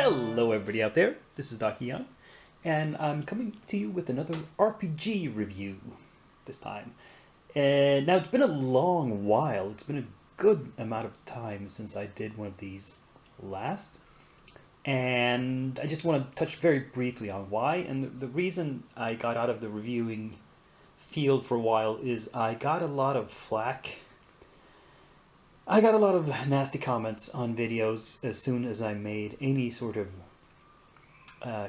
Hello everybody out there, this is Aaand, and I'm coming to you with another RPG review this time. And now it's been a long while, it's been a good amount of time since I did one of these last. And I just want to touch very briefly on why, and the reason I got out of the reviewing field for a while is I got a lot of flack. I got a lot of nasty comments on videos as soon as I made any sort of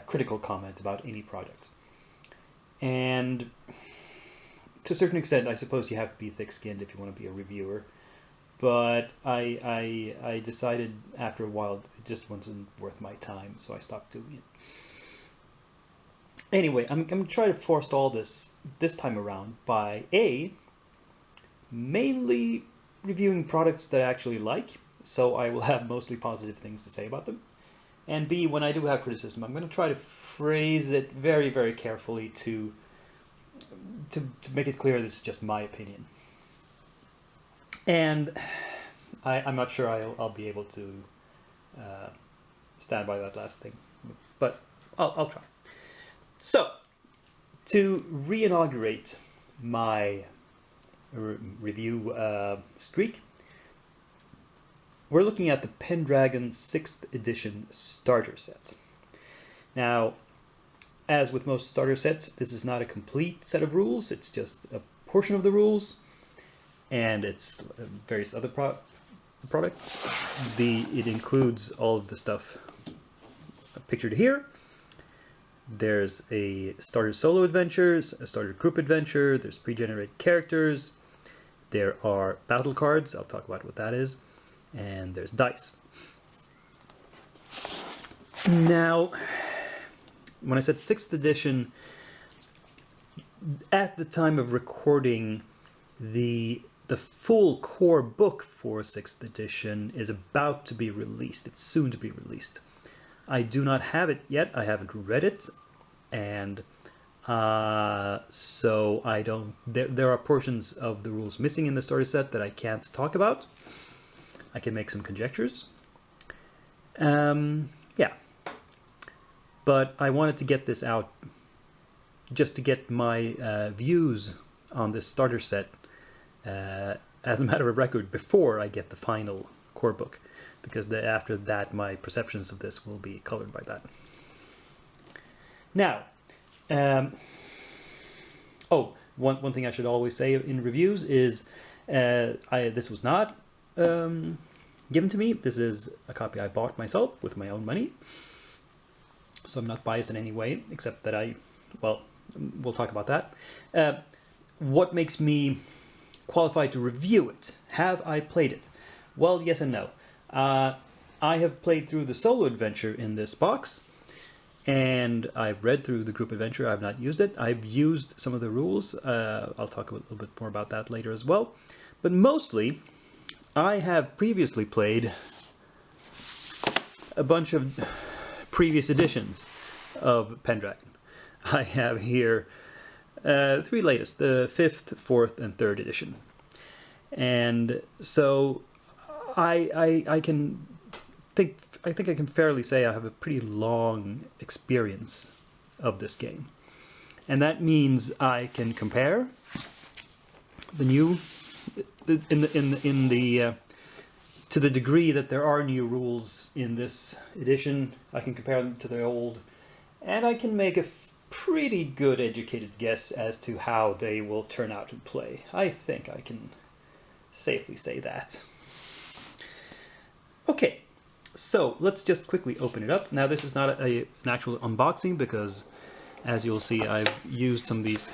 critical comment about any project. And to a certain extent, I suppose you have to be thick-skinned if you want to be a reviewer. But I decided after a while it just wasn't worth my time, so I stopped doing it. Anyway, I'm going to try to forestall this time around by mainly reviewing products that I actually like, so I will have mostly positive things to say about them. And B, when I do have criticism, I'm going to try to phrase it very, very carefully to make it clear this is just my opinion. And I'm not sure I'll be able to stand by that last thing, but I'll try. So, to re-inaugurate my review streak, we're looking at the Pendragon 6th edition starter set. Now, as with most starter sets, this is not a complete set of rules, it's just a portion of the rules, and it's various other products. It includes all of the stuff pictured here. There's a starter solo adventures, a starter group adventure, there's pre-generated characters, there are battle cards, I'll talk about what that is, and there's dice. Now, when I said 6th edition, at the time of recording, the full core book for 6th edition is about to be released. It's soon to be released. I do not have it yet. I haven't read it, and so I don't. There are portions of the rules missing in the starter set that I can't talk about. I can make some conjectures. Yeah, but I wanted to get this out just to get my views on this starter set as a matter of record before I get the final core book, because after that my perceptions of this will be colored by that. Now, one thing I should always say in reviews is this was not given to me. This is a copy I bought myself with my own money, so I'm not biased in any way, except that we'll talk about that. What makes me qualified to review it? Have I played it? Well, yes and no. I have played through the solo adventure in this box, and I've read through the group adventure. I've not used it. I've used some of the rules. I'll talk a little bit more about that later as well. But mostly, I have previously played a bunch of previous editions of Pendragon. I have here three latest, the 5th, 4th, and 3rd edition. And so I think I can fairly say I have a pretty long experience of this game, and that means I can compare the new to the degree that there are new rules in this edition. I can compare them to the old, and I can make a pretty good educated guess as to how they will turn out in play. I think I can safely say that. Okay, so let's just quickly open it up. Now, this is not an actual unboxing because, as you'll see, I've used some of these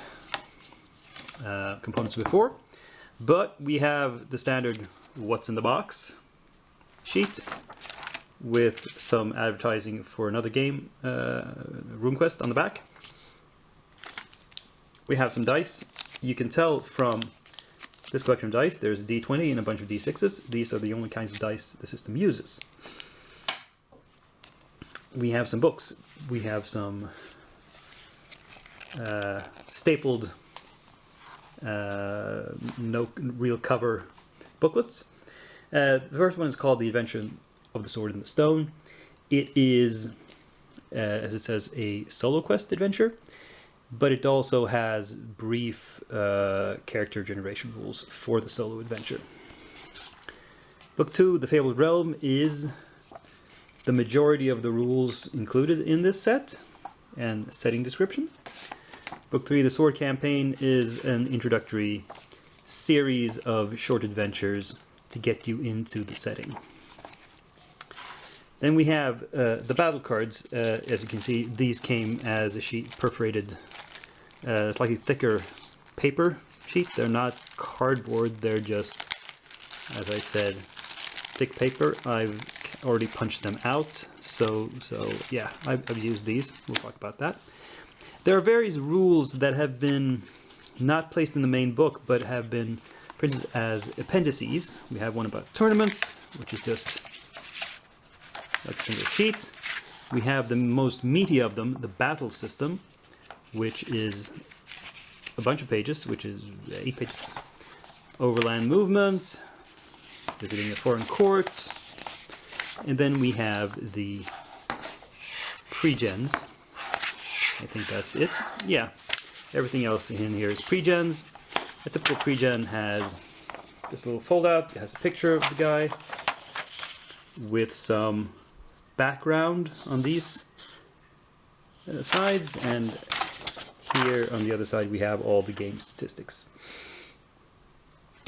components before. But we have the standard what's in the box sheet with some advertising for another game, RuneQuest, on the back. We have some dice. You can tell from this collection of dice, there's a D20 and a bunch of D6s. These are the only kinds of dice the system uses. We have some books. We have some stapled, no real cover booklets. The first one is called The Adventure of the Sword and the Stone. it is, as it says, a solo quest adventure, but it also has brief character generation rules for the solo adventure. Book 2, The Fabled Realm, is the majority of the rules included in this set and setting description. Book 3, The Sword Campaign, is an introductory series of short adventures to get you into the setting. Then we have the battle cards. As you can see, these came as a sheet, perforated, slightly thicker paper sheet. They're not cardboard, they're just, as I said, thick paper. I've already punched them out, so yeah, I've used these. We'll talk about that. There are various rules that have been not placed in the main book, but have been printed as appendices. We have one about tournaments, which is just like a single sheet. We have the most meaty of them, the battle system, which is a bunch of pages, which is 8 pages. Overland movement, visiting a foreign court, and then we have the pre-gens. I think that's it. Yeah, everything else in here is pre-gens. A typical pre-gen has this little fold-out. It has a picture of the guy with some background on these sides, and here on the other side we have all the game statistics.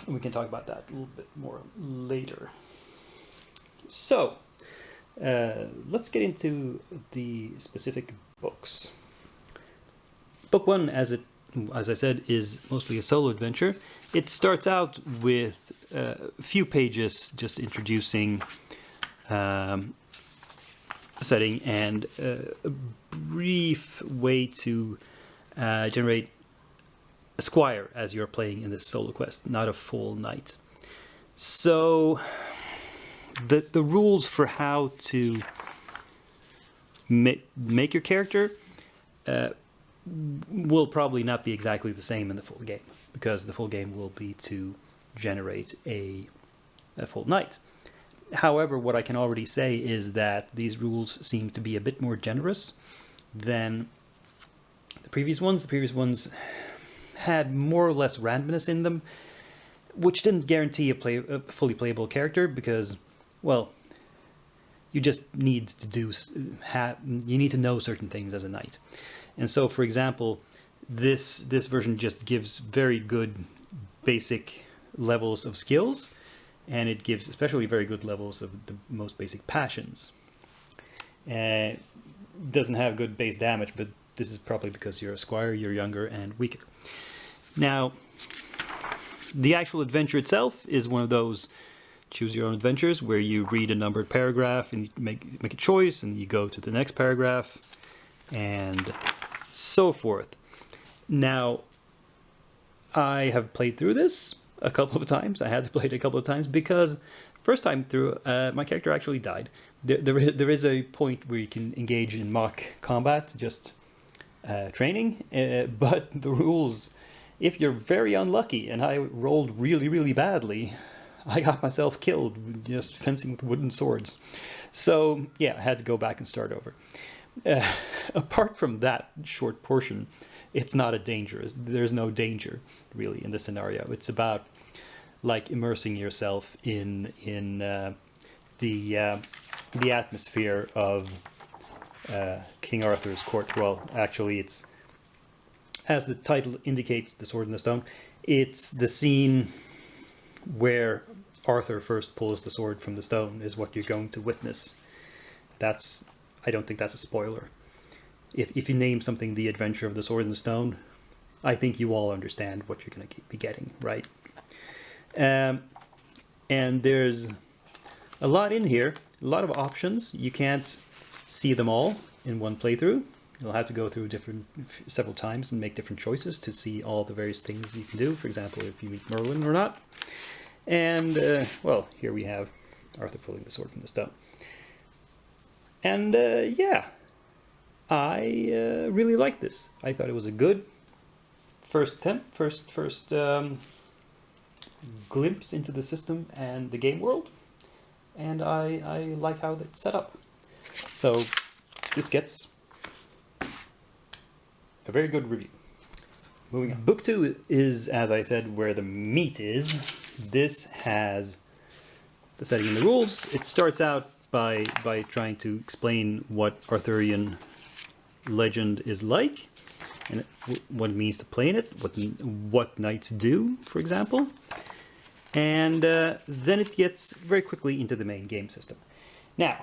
We can talk about that a little bit more later. So, let's get into the specific books. Book 1, as I said, is mostly a solo adventure. It starts out with a few pages just introducing a setting and a brief way to generate a squire as you're playing in this solo quest, not a full knight. So the rules for how to make your character will probably not be exactly the same in the full game, because the full game will be to generate a full knight. However, what I can already say is that these rules seem to be a bit more generous than the previous ones. The previous ones had more or less randomness in them, which didn't guarantee a fully playable character, because, well, you just need to you need to know certain things as a knight. And so, for example, this version just gives very good basic levels of skills, and it gives especially very good levels of the most basic passions. Doesn't have good base damage, but this is probably because you're a squire, you're younger and weaker. Now, the actual adventure itself is one of those choose your own adventures where you read a numbered paragraph and you make a choice, and you go to the next paragraph and so forth. Now, I have played through this a couple of times. I had to play it a couple of times because first time through, my character actually died. There is a point where you can engage in mock combat, just training, but the rules, if you're very unlucky, and I rolled really, really badly, I got myself killed just fencing with wooden swords. So yeah, I had to go back and start over. Apart from that short portion, it's not a danger. There's no danger really in the scenario. It's about like immersing yourself in the atmosphere of King Arthur's court. Well, actually, it's, as the title indicates, The Sword in the Stone. It's the scene where Arthur first pulls the sword from the stone is what you're going to witness. I don't think that's a spoiler. If you name something The Adventure of the Sword in the Stone, I think you all understand what you're going to be getting, right? And there's a lot in here, a lot of options. You can't see them all in one playthrough. You'll have to go through several times and make different choices to see all the various things you can do. For example, if you meet Merlin or not. And, well, here we have Arthur pulling the sword from the stone. And, yeah, I really liked this. I thought it was a good first attempt, first glimpse into the system and the game world. And I like how it's set up. So this gets a very good review. Moving on. Book 2 is, as I said, where the meat is. This has the setting and the rules. It starts out by trying to explain what Arthurian legend is like, and what it means to play in it, what knights do, for example. And then it gets very quickly into the main game system. Now,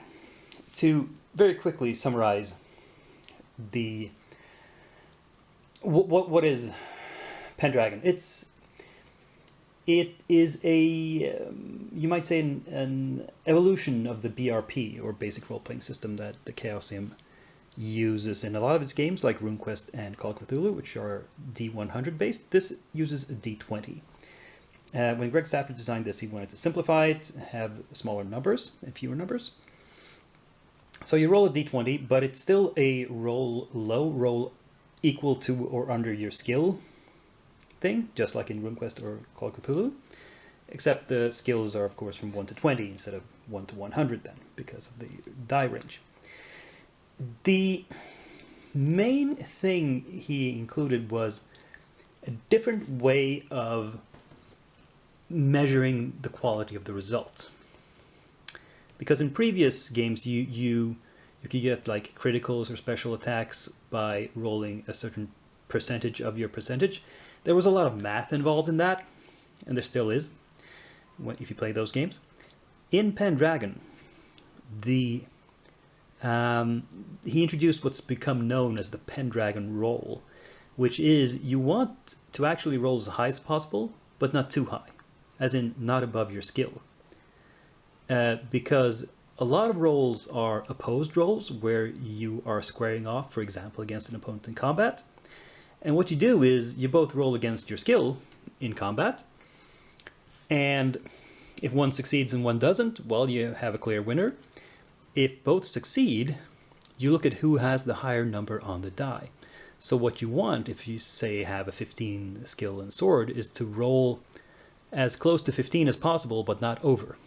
to very quickly summarize what is Pendragon? It is a you might say an evolution of the BRP, or basic role-playing system, that the Chaosium uses in a lot of its games, like RuneQuest and Call of Cthulhu, which are D100 based. This uses a D20. When Greg Stafford designed this, he wanted to simplify it, have smaller numbers and fewer numbers. So you roll a D20, but it's still a roll low, roll equal to or under your skill thing, just like in RuneQuest or Call of Cthulhu, except the skills are, of course, from 1 to 20 instead of 1 to 100 then, because of the die range. The main thing he included was a different way of measuring the quality of the result. Because in previous games you could get like criticals or special attacks by rolling a certain percentage of your percentage. There was a lot of math involved in that, and there still is if you play those games. In Pendragon, he introduced what's become known as the Pendragon roll, which is you want to actually roll as high as possible, but not too high, as in not above your skill. Because a lot of rolls are opposed rolls, where you are squaring off, for example, against an opponent in combat. And what you do is you both roll against your skill in combat, and if one succeeds and one doesn't, well, you have a clear winner. If both succeed, you look at who has the higher number on the die. So what you want, if you say have a 15 skill in sword, is to roll as close to 15 as possible, but not over.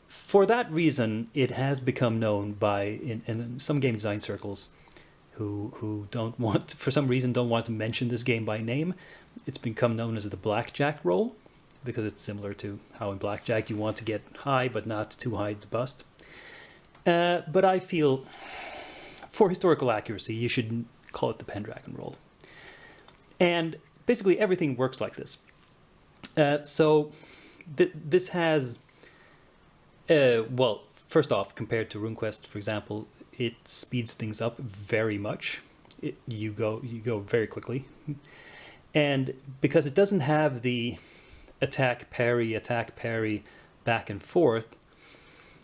For that reason, it has become known in some game design circles who don't want, for some reason, don't want to mention this game by name. It's become known as the blackjack roll, because it's similar to how in blackjack you want to get high, but not too high to bust. But I feel, for historical accuracy, you should call it the Pendragon roll. And basically everything works like this. So this has, well, first off, compared to RuneQuest, for example, it speeds things up very much. You go very quickly. And because it doesn't have the attack parry back and forth,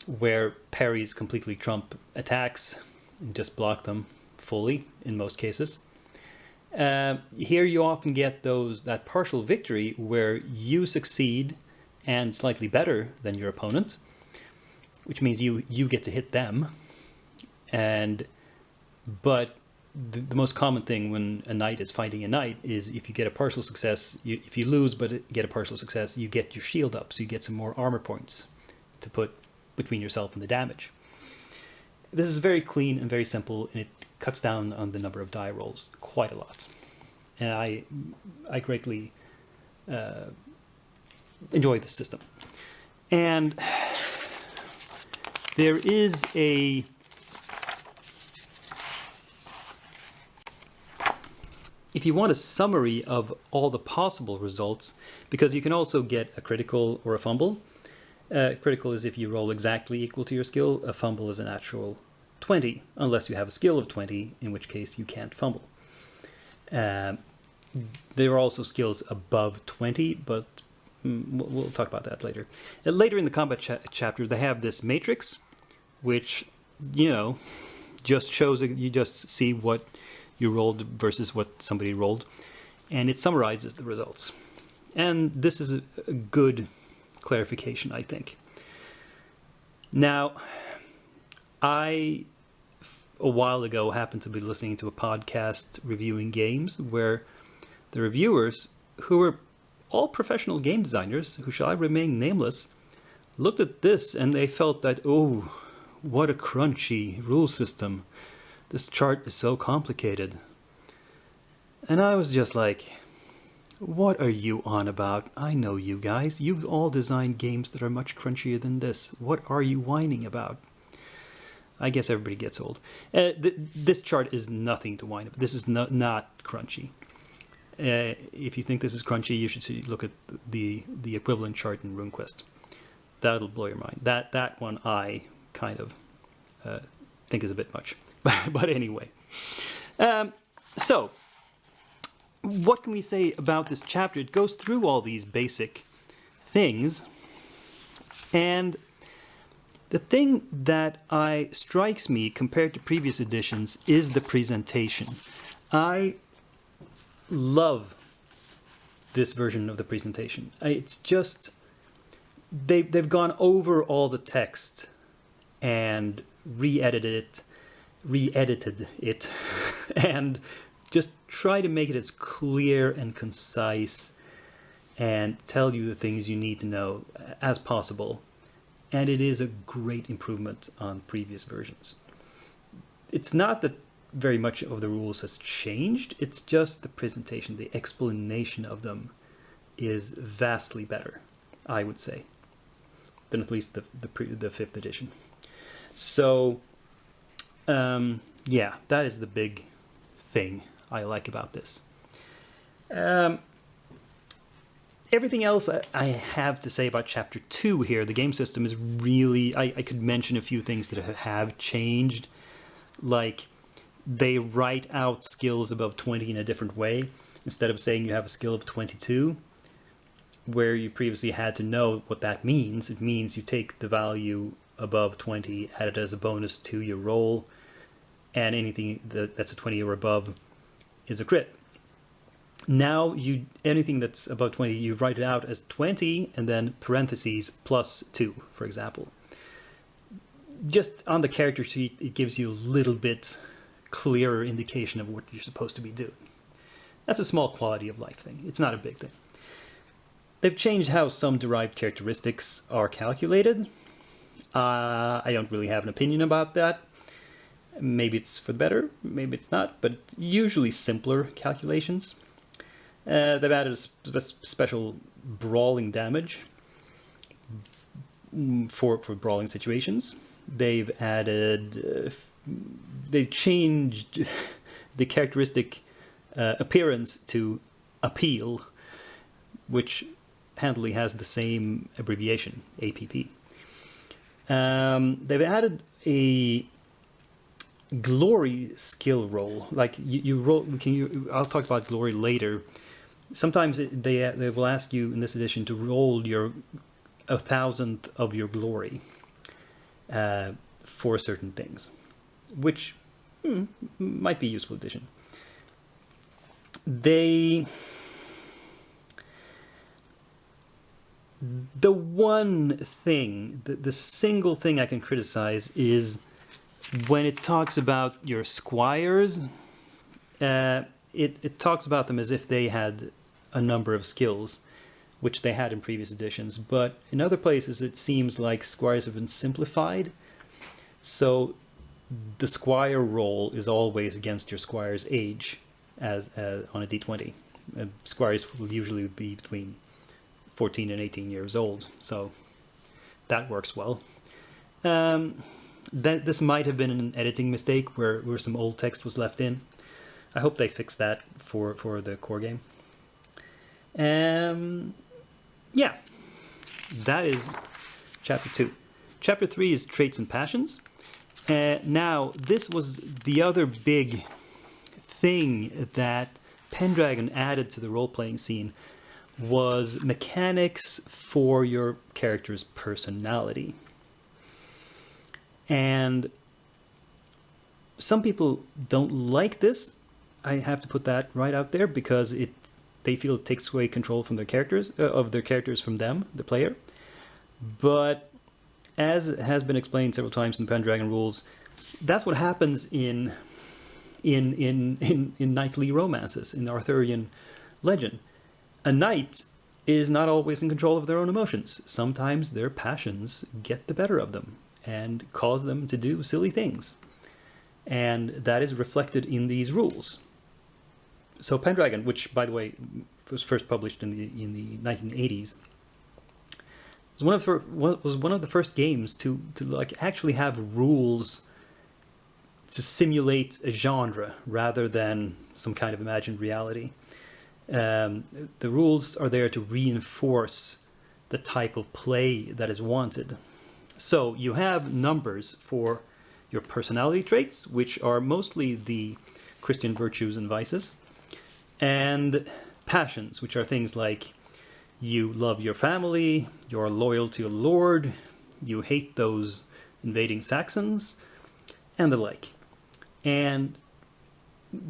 where parries completely trump attacks and just block them fully in most cases. Here you often get that partial victory where you succeed and slightly better than your opponent, which means you get to hit them. But the most common thing when a knight is fighting a knight is if you get a partial success, if you lose but get a partial success, you get your shield up, so you get some more armor points to put between yourself and the damage. This is very clean and very simple, and it cuts down on the number of die rolls quite a lot. And I greatly enjoy this system. And there is if you want a summary of all the possible results, because you can also get a critical or a fumble. Critical is if you roll exactly equal to your skill. A fumble is a natural 20, unless you have a skill of 20, in which case you can't fumble. There are also skills above 20, but we'll talk about that later. Later in the combat chapter, they have this matrix, which, just shows, you just see what you rolled versus what somebody rolled, and it summarizes the results. And this is a good clarification, I think. Now, a while ago, happened to be listening to a podcast reviewing games where the reviewers, who were all professional game designers, who shall I remain nameless, looked at this and they felt that, oh, what a crunchy rule system. This chart is so complicated. And I was just like, what are you on about? I know you guys. You've all designed games that are much crunchier than this. What are you whining about? I guess everybody gets old. This chart is nothing to whine about. This is not crunchy. If you think this is crunchy, you should look at the equivalent chart in RuneQuest. That'll blow your mind. That one I kind of think is a bit much. But anyway. So, what can we say about this chapter? It goes through all these basic things, and the thing that strikes me compared to previous editions is the presentation. I love this version of the presentation. It's just they've gone over all the text and re-edited it and just try to make it as clear and concise and tell you the things you need to know as possible. And it is a great improvement on previous versions. It's not that very much of the rules has changed, it's just the presentation, the explanation of them is vastly better, I would say, than at least the 5th edition. So, yeah, that is the big thing I like about this. Everything else I have to say about Chapter 2 here, the game system is really... I could mention a few things that have changed. Like, they write out skills above 20 in a different way. Instead of saying you have a skill of 22, where you previously had to know what that means. It means you take the value above 20, add it as a bonus to your roll, and anything that's a 20 or above is a crit. Now anything that's above 20, you write it out as 20 and then parentheses +2, for example. Just on the character sheet, it gives you a little bit clearer indication of what you're supposed to be doing. That's a small quality of life thing. It's not a big thing. They've changed how some derived characteristics are calculated. I don't really have an opinion about that. Maybe it's for the better, maybe it's not, but usually simpler calculations. They've added a special brawling damage for brawling situations. They've added... they changed the characteristic appearance to appeal, which handily has the same abbreviation, APP. They've added a glory skill roll. Like you roll. I'll talk about glory later. Sometimes they will ask you in this edition to roll your 1,000th of your glory for certain things, which might be a useful addition. The one thing, the single thing I can criticize is when it talks about your squires, it talks about them as if they had a number of skills, which they had in previous editions. But in other places, it seems like squires have been simplified. So the squire roll is always against your squire's age as on a d20. Squires will usually be between 14 and 18 years old, so that works well. This might have been an editing mistake where some old text was left in. I hope they fix that for the core game. Yeah, that is Chapter 2. Chapter 3 is Traits and Passions. Now, this was the other big thing that Pendragon added to the role-playing scene, was mechanics for your character's personality. And some people don't like this. I have to put that right out there because they feel it takes away control from their characters, from them, the player. But as has been explained several times in the Pendragon rules, that's what happens in knightly romances, in Arthurian legend. A knight is not always in control of their own emotions. Sometimes their passions get the better of them, and cause them to do silly things. And that is reflected in these rules. So Pendragon, which by the way was first published in the 1980s, was one of the first games to like actually have rules to simulate a genre rather than some kind of imagined reality. The rules are there to reinforce the type of play that is wanted. So you have numbers for your personality traits, which are mostly the Christian virtues and vices, and passions, which are things like you love your family, you're loyal to your lord, you hate those invading Saxons, and the like. And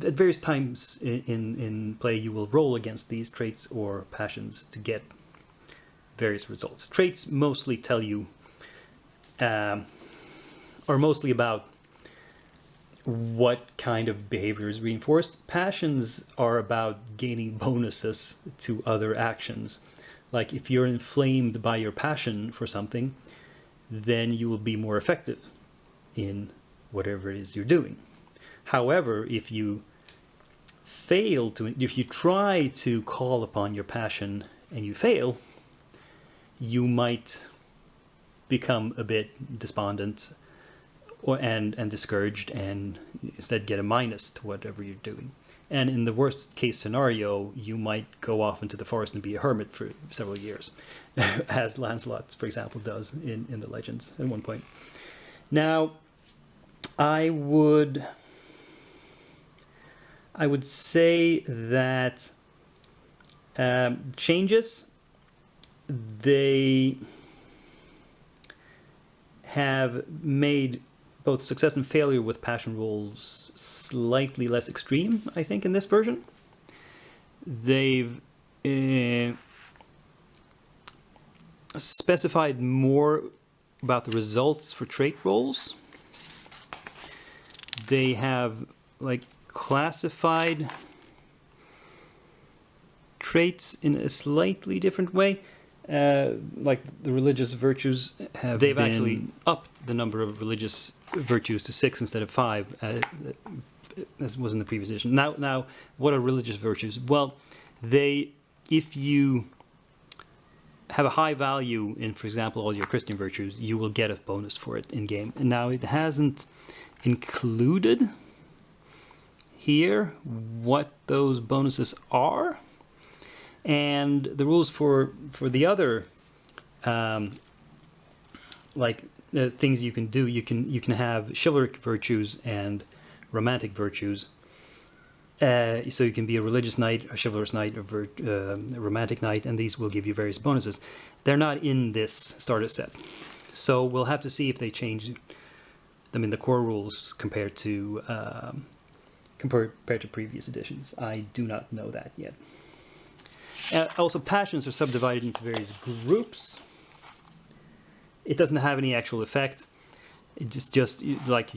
at various times in play, you will roll against these traits or passions to get various results. Traits mostly tell you, are mostly about what kind of behavior is reinforced. Passions are about gaining bonuses to other actions. Like if you're inflamed by your passion for something, then you will be more effective in whatever it is you're doing. However, if you try to call upon your passion and you fail, you might become a bit despondent and discouraged, and instead get a minus to whatever you're doing. And in the worst case scenario, you might go off into the forest and be a hermit for several years, as Lancelot, for example, does in the legends at one point. Now, I would say that changes, they have made both success and failure with passion rules slightly less extreme, I think, in this version. They've specified more about the results for trait rolls. They have like classified traits in a slightly different way. Like the religious virtues they've actually upped the number of religious virtues to 6 instead of 5, as was in the previous edition. Now, what are religious virtues? Well, if you have a high value in, for example, all your Christian virtues, you will get a bonus for it in game. And now it hasn't included here what those bonuses are. And the rules for the other things you can do, you can have chivalric virtues and romantic virtues. So you can be a religious knight, a chivalrous knight, a romantic knight, and these will give you various bonuses. They're not in this starter set, so we'll have to see if they change them in the core rules compared to previous editions. I do not know that yet. Also, passions are subdivided into various groups. It doesn't have any actual effect. It's just like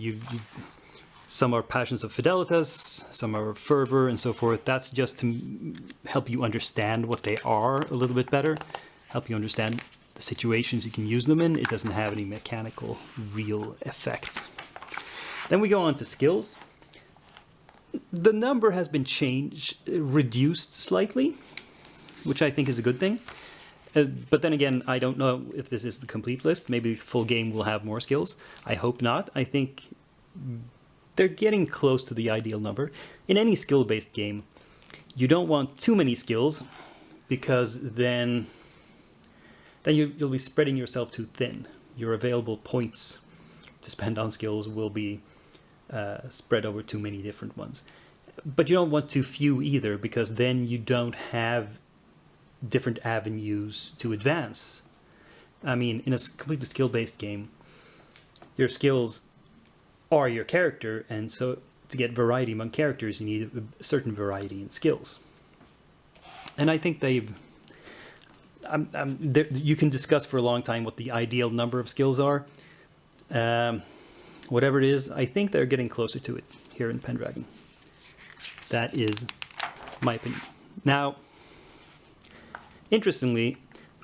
some are passions of fidelitas, some are fervor, and so forth. That's just to help you understand what they are a little bit better, help you understand the situations you can use them in. It doesn't have any mechanical, real effect. Then we go on to skills. The number has been reduced slightly, which I think is a good thing. But then again, I don't know if this is the complete list. Maybe the full game will have more skills. I hope not. I think they're getting close to the ideal number. In any skill-based game, you don't want too many skills, because then you'll be spreading yourself too thin. Your available points to spend on skills will be spread over too many different ones. But you don't want too few either, because then you don't have different avenues to advance. I mean, in a completely skill-based game, your skills are your character, and so to get variety among characters, you need a certain variety in skills. And I think you can discuss for a long time what the ideal number of skills are. Whatever it is, I think they're getting closer to it here in Pendragon. That is my opinion. Now, interestingly,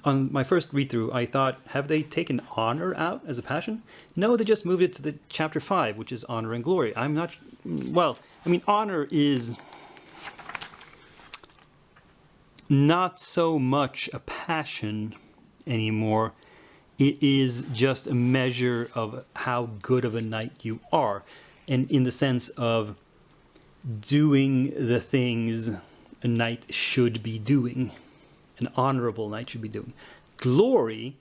on my first read-through, I thought, have they taken honor out as a passion? No, they just moved it to the chapter 5, which is honor and glory. I'm not... Well, I mean, honor is not so much a passion anymore. It is just a measure of how good of a knight you are. And in the sense of doing the things a knight should be doing. An honorable knight should be doing. Glory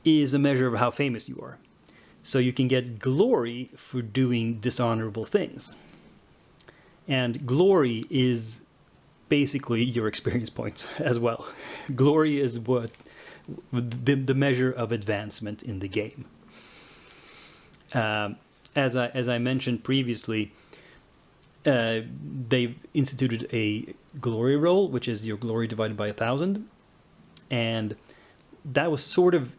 is a measure of how famous you are. So you can get glory for doing dishonorable things. And glory is basically your experience points as well. Glory is what the measure of advancement in the game. As I mentioned previously, they've instituted a glory roll, which is your glory divided by 1,000, and that was sort of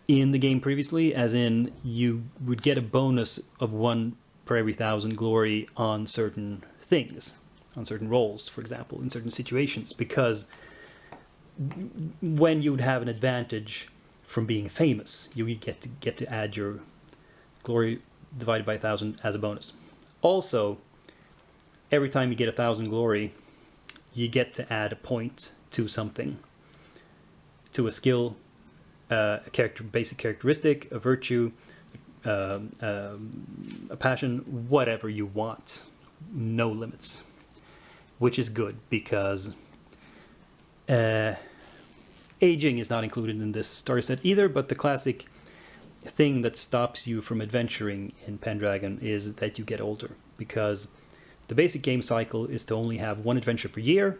in the game previously, as in you would get a bonus of 1 per every 1,000 glory on certain things, on certain rolls, for example, in certain situations, because when you would have an advantage from being famous, you would get to add your glory divided by 1,000 as a bonus. Also, every time you get 1,000 glory, you get to add a point to something, to a skill, a basic characteristic, a virtue, a passion, whatever you want. No limits, which is good because aging is not included in this story set either, but the classic thing that stops you from adventuring in Pendragon is that you get older, because the basic game cycle is to only have 1 adventure per year,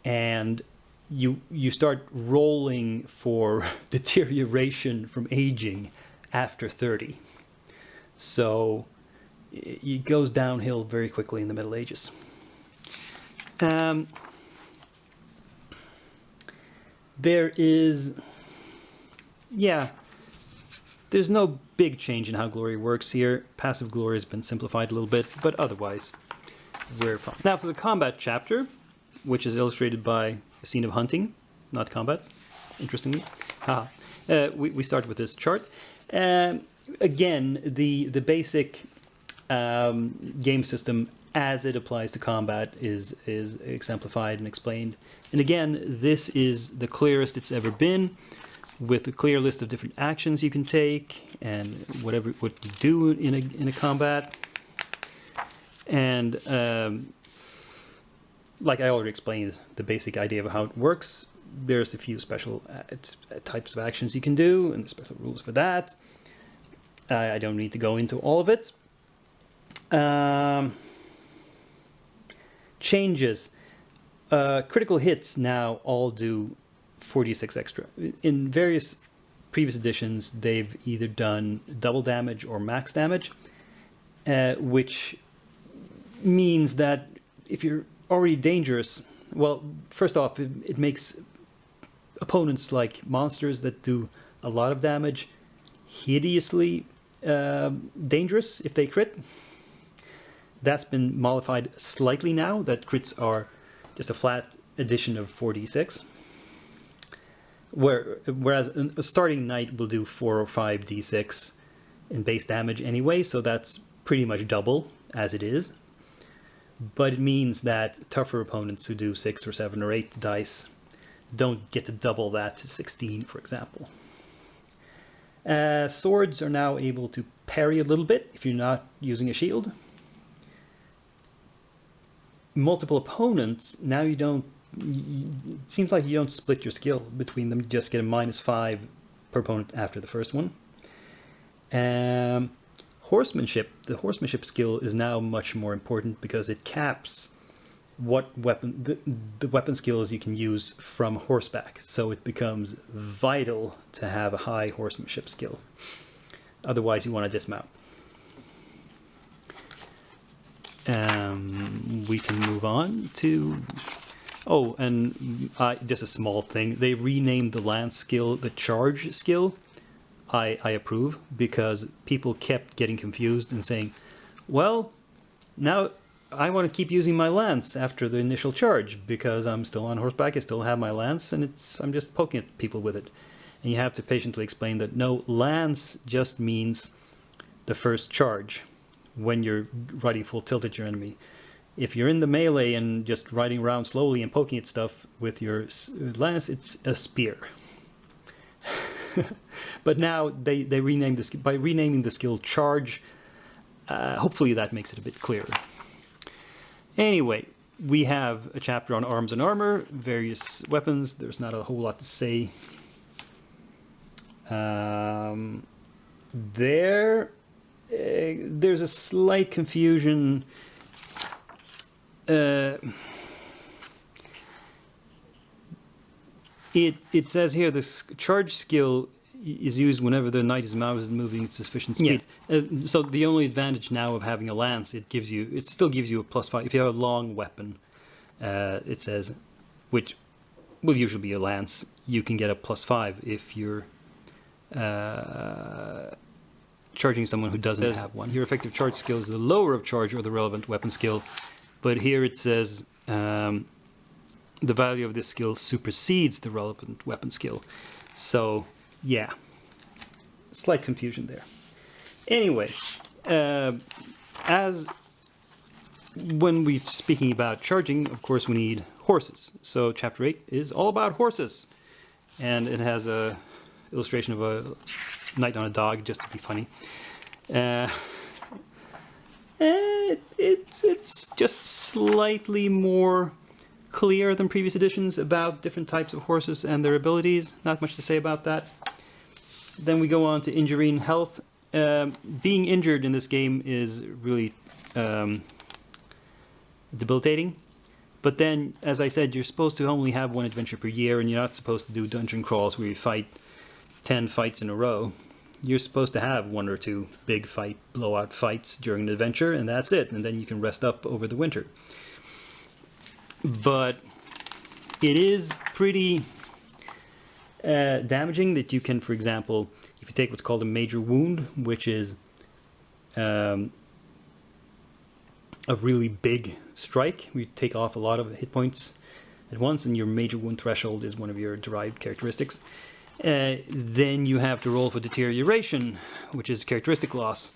and you start rolling for deterioration from aging after 30. So it goes downhill very quickly in the Middle Ages. There is, there's no big change in how glory works here. Passive glory has been simplified a little bit, but otherwise we're fine. Now for the combat chapter, which is illustrated by a scene of hunting, not combat, interestingly. We start with this chart. Again, the basic game system as it applies to combat is exemplified and explained. And again, this is the clearest it's ever been, with a clear list of different actions you can take and what you do in a combat. And like I already explained, the basic idea of how it works. There's a few special types of actions you can do, and special rules for that. I don't need to go into all of it. Changes. Critical hits now all do 4d6 extra. In various previous editions, they've either done double damage or max damage, which means that if you're already dangerous, well, first off, it makes opponents like monsters that do a lot of damage hideously dangerous if they crit. That's been modified slightly now, that crits are just a flat addition of 4d6. Whereas a starting knight will do 4 or 5 d6 in base damage anyway, so that's pretty much double as it is. But it means that tougher opponents who do 6 or 7 or 8 dice don't get to double that to 16, for example. Swords are now able to parry a little bit if you're not using a shield. Multiple opponents, now you don't... It seems like you don't split your skill between them, you just get a -5 per opponent after the first one. Horsemanship. The horsemanship skill is now much more important because it caps what weapon the weapon skills you can use from horseback. So it becomes vital to have a high horsemanship skill. Otherwise, you want to dismount. We can move on to... Oh, and just a small thing. They renamed the lance skill the charge skill. I approve, because people kept getting confused and saying, well, now I want to keep using my lance after the initial charge because I'm still on horseback, I still have my lance, and I'm just poking at people with it. And you have to patiently explain that no, lance just means the first charge when you're riding full tilt at your enemy. If you're in the melee and just riding around slowly and poking at stuff with your lance, it's a spear. But now they renamed this by renaming the skill charge. Hopefully that makes it a bit clearer. Anyway, we have a chapter on arms and armor, various weapons. There's not a whole lot to say. There's a slight confusion. It says here the charge skill is used whenever the knight is mounted and moving at sufficient speed. Yes. So the only advantage now of having a lance, it still gives you a +5 if you have a long weapon. It says, which will usually be a lance, you can get a +5 if you're charging someone who doesn't have one. Your effective charge skill is the lower of charge or the relevant weapon skill, but here it says the value of this skill supersedes the relevant weapon skill. So yeah, slight confusion there. Anyway, as when we're speaking about charging, of course we need horses. So chapter 8 is all about horses, and it has a illustration of a knight on a dog just to be funny. It's just slightly more clear than previous editions about different types of horses and their abilities. Not much to say about that. Then we go on to injury and health. Being injured in this game is really debilitating. But then, as I said, you're supposed to only have one adventure per year, and you're not supposed to do dungeon crawls where you fight 10 fights in a row. You're supposed to have 1 or 2 big blowout fights during the adventure, and that's it. And then you can rest up over the winter. But it is pretty damaging that you can, for example, if you take what's called a major wound, which is a really big strike, we take off a lot of hit points at once, and your major wound threshold is one of your derived characteristics. Then you have to roll for deterioration, which is characteristic loss,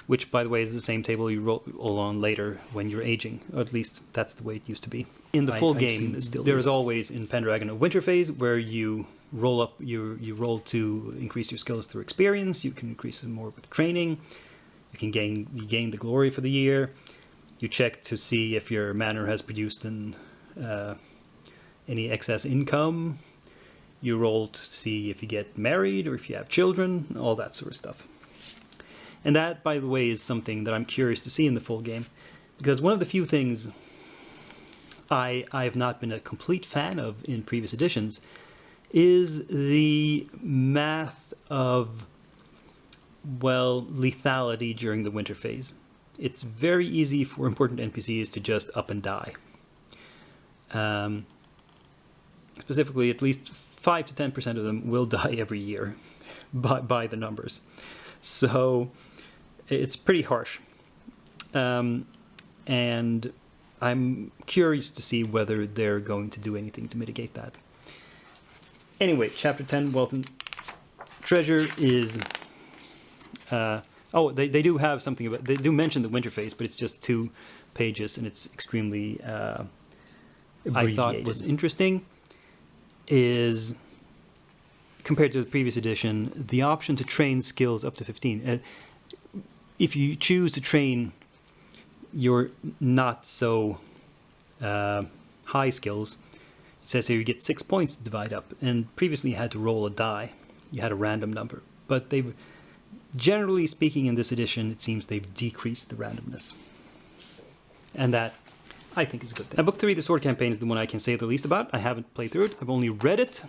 which, by the way, is the same table you roll on later when you're aging, or at least that's the way it used to be. In the full game, there is always in Pendragon a winter phase where you roll up, you roll to increase your skills through experience. You can increase them more with training. You gain the glory for the year. You check to see if your manor has produced any excess income. You roll to see if you get married or if you have children, all that sort of stuff. And that, by the way, is something that I'm curious to see in the full game, because one of the few things I have not been a complete fan of in previous editions is the math of, well, lethality during the winter phase. It's very easy for important NPCs to just up and die. Specifically, at least 5 to 10% of them will die every year by the numbers. So it's pretty harsh. And I'm curious to see whether they're going to do anything to mitigate that. Anyway, Chapter 10, Wealth and Treasure is... they do have something about... They do mention the winter phase, but it's just 2 pages, and it's extremely... I thought was interesting is, compared to the previous edition, the option to train skills up to 15. If you choose to train your not so high skills, it says here you get 6 points to divide up, and previously you had to roll a die. You had a random number, but they've, generally speaking, in this edition, it seems they've decreased the randomness, and that I think is a good thing. Now, Book 3, the Sword Campaign, is the one I can say the least about. I haven't played through it. I've only read it.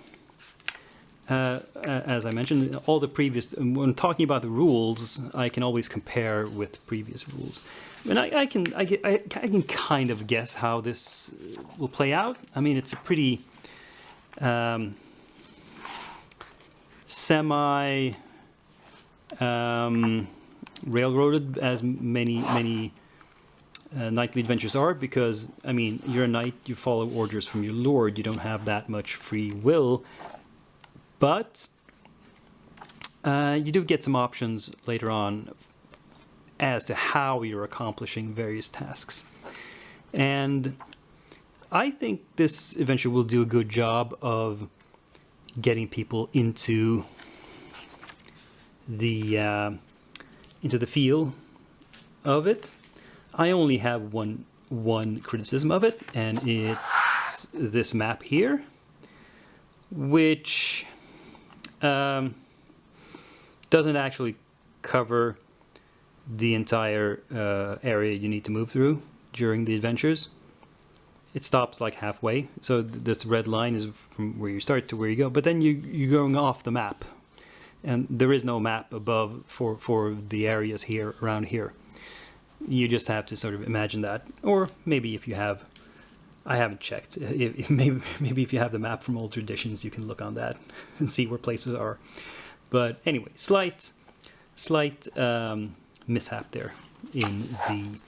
As I mentioned, all the previous... When talking about the rules, I can always compare with previous rules. And I can kind of guess how this will play out. I mean, it's a pretty semi railroaded, as many knightly adventures are, because, I mean, you're a knight, you follow orders from your lord, you don't have that much free will, but you do get some options later on as to how you're accomplishing various tasks. And I think this adventure will do a good job of getting people into the feel of it. I only have one criticism of it, and it's this map here, which doesn't actually cover the entire area you need to move through during the adventures. It stops like halfway, so this red line is from where you start to where you go, but then you're going off the map, and there is no map above for the areas here around here. You just have to sort of imagine that, or maybe if you have, I haven't checked, maybe if you have the map from old traditions, you can look on that and see where places are. But anyway, slight mishap there in the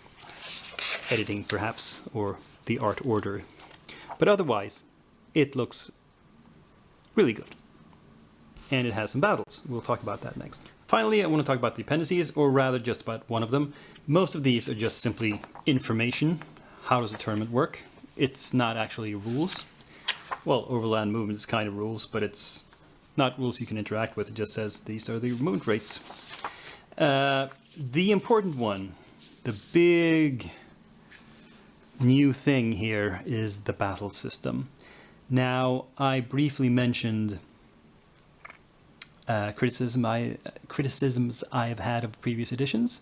editing, perhaps, or the art order, but otherwise it looks really good, and it has some battles. We'll talk about that next. Finally, I want to talk about the appendices, or rather just about one of them. Most of these are just simply information. How does the tournament work? It's not actually rules. Well, overland movement is kind of rules, but it's not rules you can interact with. It just says these are the movement rates. The important one, the big new thing here, is the battle system. Now, I briefly mentioned criticisms I have had of previous editions.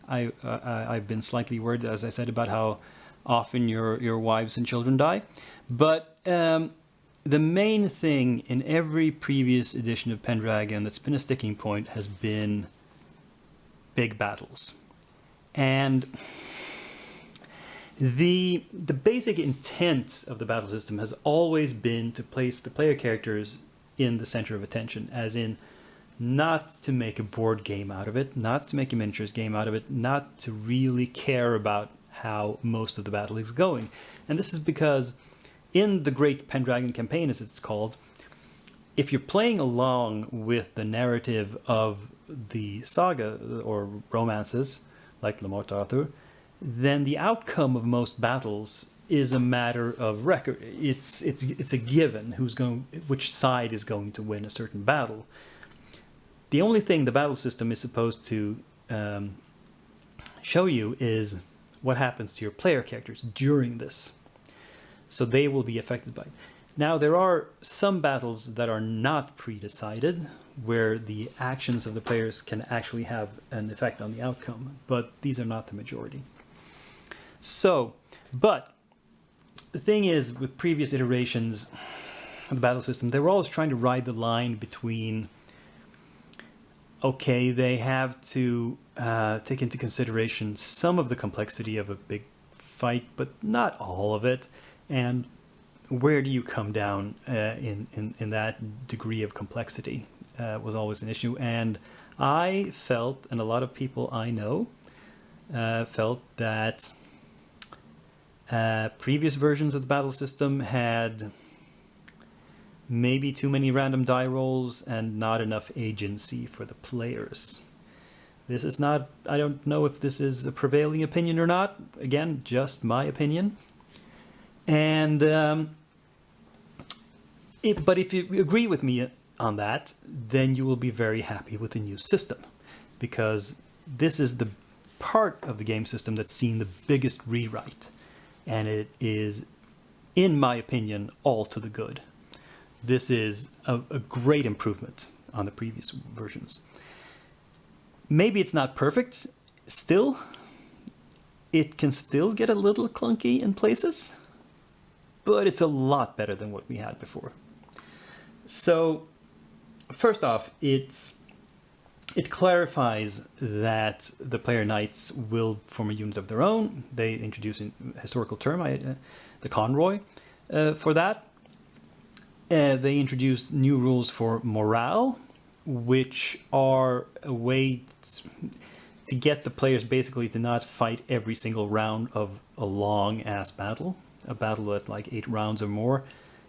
I've been slightly worried, as I said, about how often your wives and children die. But the main thing in every previous edition of Pendragon that's been a sticking point has been big battles. And the basic intent of the battle system has always been to place the player characters in the center of attention, as in not to make a board game out of it, not to make a miniatures game out of it, not to really care about how most of the battle is going. And this is because in the Great Pendragon Campaign, as it's called, if you're playing along with the narrative of the saga or romances, like Le Morte Arthur, then the outcome of most battles is a matter of record. It's a given which side is going to win a certain battle. The only thing the battle system is supposed to show you is what happens to your player characters during this. So they will be affected by it. Now, there are some battles that are not pre-decided, where the actions of the players can actually have an effect on the outcome, but these are not the majority. So, but the thing is, with previous iterations of the battle system, they were always trying to ride the line between, okay, they have to take into consideration some of the complexity of a big fight, but not all of it. And where do you come down in that degree of complexity was always an issue. And I felt, and a lot of people I know felt, that previous versions of the battle system had maybe too many random die rolls and not enough agency for the players. This is not, I don't know if this is a prevailing opinion or not. Again, just my opinion. And but if you agree with me on that, then you will be very happy with the new system, because this is the part of the game system that's seen the biggest rewrite, and it is, in my opinion, all to the good. This is a great improvement on the previous versions. Maybe it's not perfect still. It can still get a little clunky in places, but it's a lot better than what we had before. So, first off, it clarifies that the player knights will form a unit of their own. They introduce a historical term, the conroy, for that. They introduce new rules for morale, which are a way to get the players basically to not fight every single round of a long-ass battle, a battle that's like 8 rounds or more.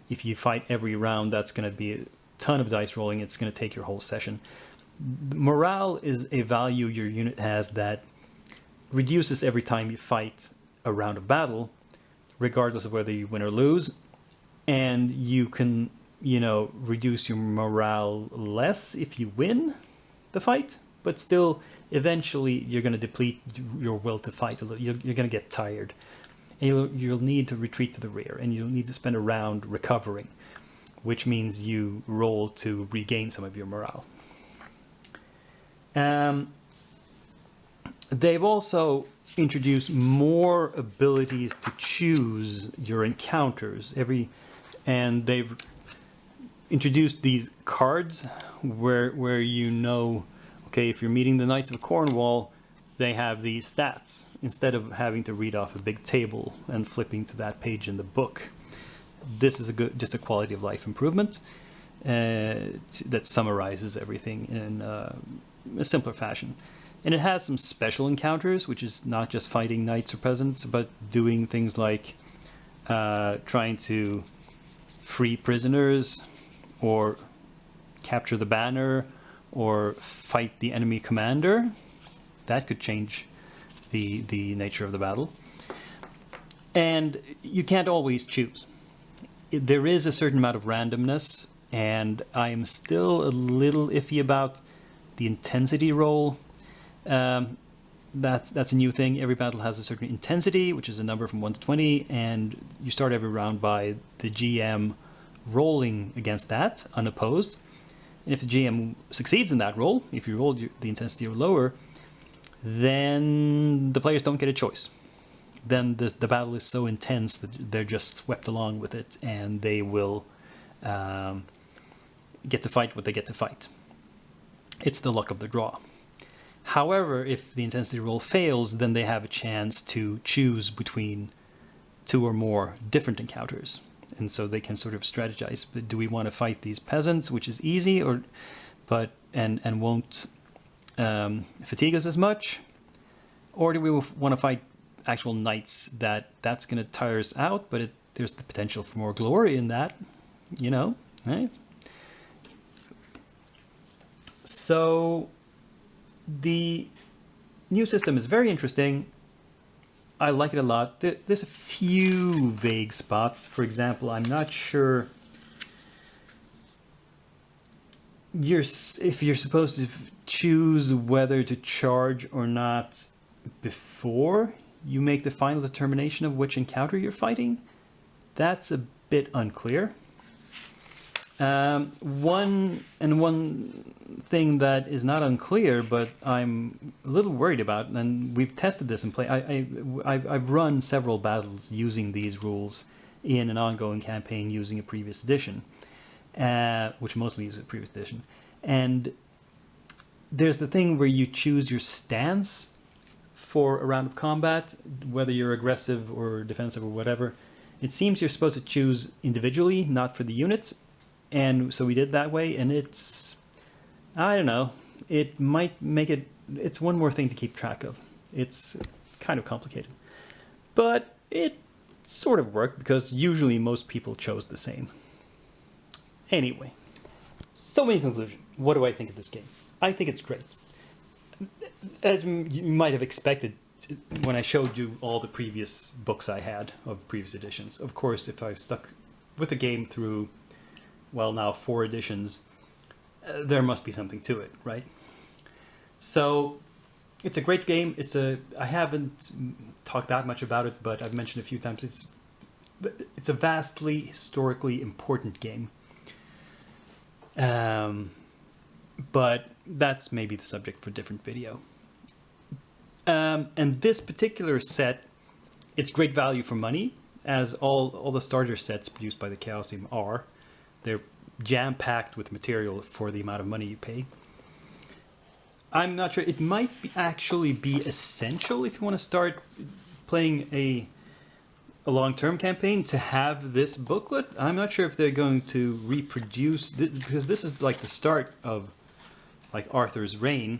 If you fight every round, that's going to be a ton of dice rolling. It's going to take your whole session. Morale is a value your unit has that reduces every time you fight a round of battle, regardless of whether you win or lose. And you can, reduce your morale less if you win the fight, but still, eventually, you're going to deplete your will to fight. You're going to get tired. And you'll need to retreat to the rear, and you'll need to spend a round recovering, which means you roll to regain some of your morale. They've also introduced more abilities to choose your encounters. And they've introduced these cards where okay, if you're meeting the Knights of Cornwall, they have these stats instead of having to read off a big table and flipping to that page in the book. This is just a quality of life improvement that summarizes everything in a simpler fashion. And it has some special encounters, which is not just fighting knights or peasants, but doing things like trying to free prisoners, or capture the banner, or fight the enemy commander. That could change the nature of the battle. And you can't always choose. There is a certain amount of randomness, and I am still a little iffy about the intensity roll. That's a new thing. Every battle has a certain intensity, which is a number from 1 to 20, and you start every round by the GM rolling against that, unopposed. And if the GM succeeds in that roll, if you roll the intensity or lower, then the players don't get a choice. Then the battle is so intense that they're just swept along with it, and they will get to fight what they get to fight. It's the luck of the draw. However, if the intensity roll fails, then they have a chance to choose between 2 or more different encounters. And so they can sort of strategize. But do we want to fight these peasants, which is easy, and won't fatigue us as much? Or do we want to fight actual knights that's going to tire us out, but there's the potential for more glory in that, right? So the new system is very interesting. I like it a lot. There's a few vague spots. For example, I'm not sure if you're supposed to choose whether to charge or not before you make the final determination of which encounter you're fighting. That's a bit unclear. One thing that is not unclear, but I'm a little worried about, and we've tested this in play. I've run several battles using these rules in an ongoing campaign using a previous edition, which mostly uses a previous edition. And there's the thing where you choose your stance for a round of combat, whether you're aggressive or defensive or whatever. It seems you're supposed to choose individually, not for the units. And so we did that way, and I don't know, it might make it's one more thing to keep track of. It's kind of complicated. But it sort of worked, because usually most people chose the same. Anyway, so in conclusion, what do I think of this game? I think it's great. As you might have expected when I showed you all the previous books I had of previous editions. Of course, if I stuck with the game through, well, now 4 editions, there must be something to it, right? So it's a great game. I haven't talked that much about it, but I've mentioned a few times. It's a vastly historically important game. But that's maybe the subject for a different video. And this particular set, it's great value for money, as all the starter sets produced by the Chaosium are. They're jam-packed with material for the amount of money you pay. I'm not sure. It might actually be essential if you want to start playing a long-term campaign to have this booklet. I'm not sure if they're going to reproduce, because this is like the start of like Arthur's reign,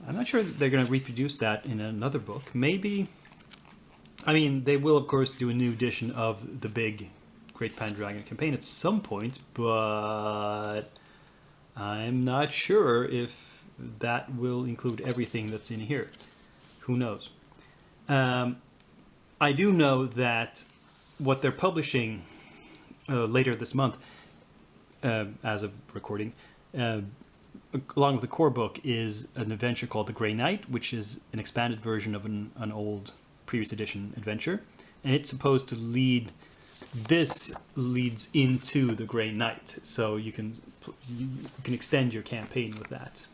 I'm not sure that they're going to reproduce that in another book. Maybe. I mean, they will, of course, do a new edition of the big Great Pendragon campaign at some point, but I'm not sure if that will include everything that's in here. Who knows? I do know that what they're publishing later this month, as of recording, along with the core book, is an adventure called The Grey Knight, which is an expanded version of an old previous edition adventure, and it's supposed to lead. This leads into The Grey Knight, so you can extend your campaign with that.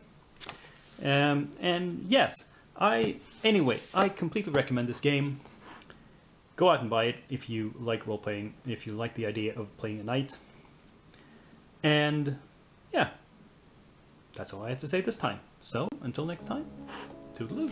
And yes, I completely recommend this game. Go out and buy it if you like role playing, if you like the idea of playing a knight. And yeah, that's all I have to say this time. So until next time, toodaloo.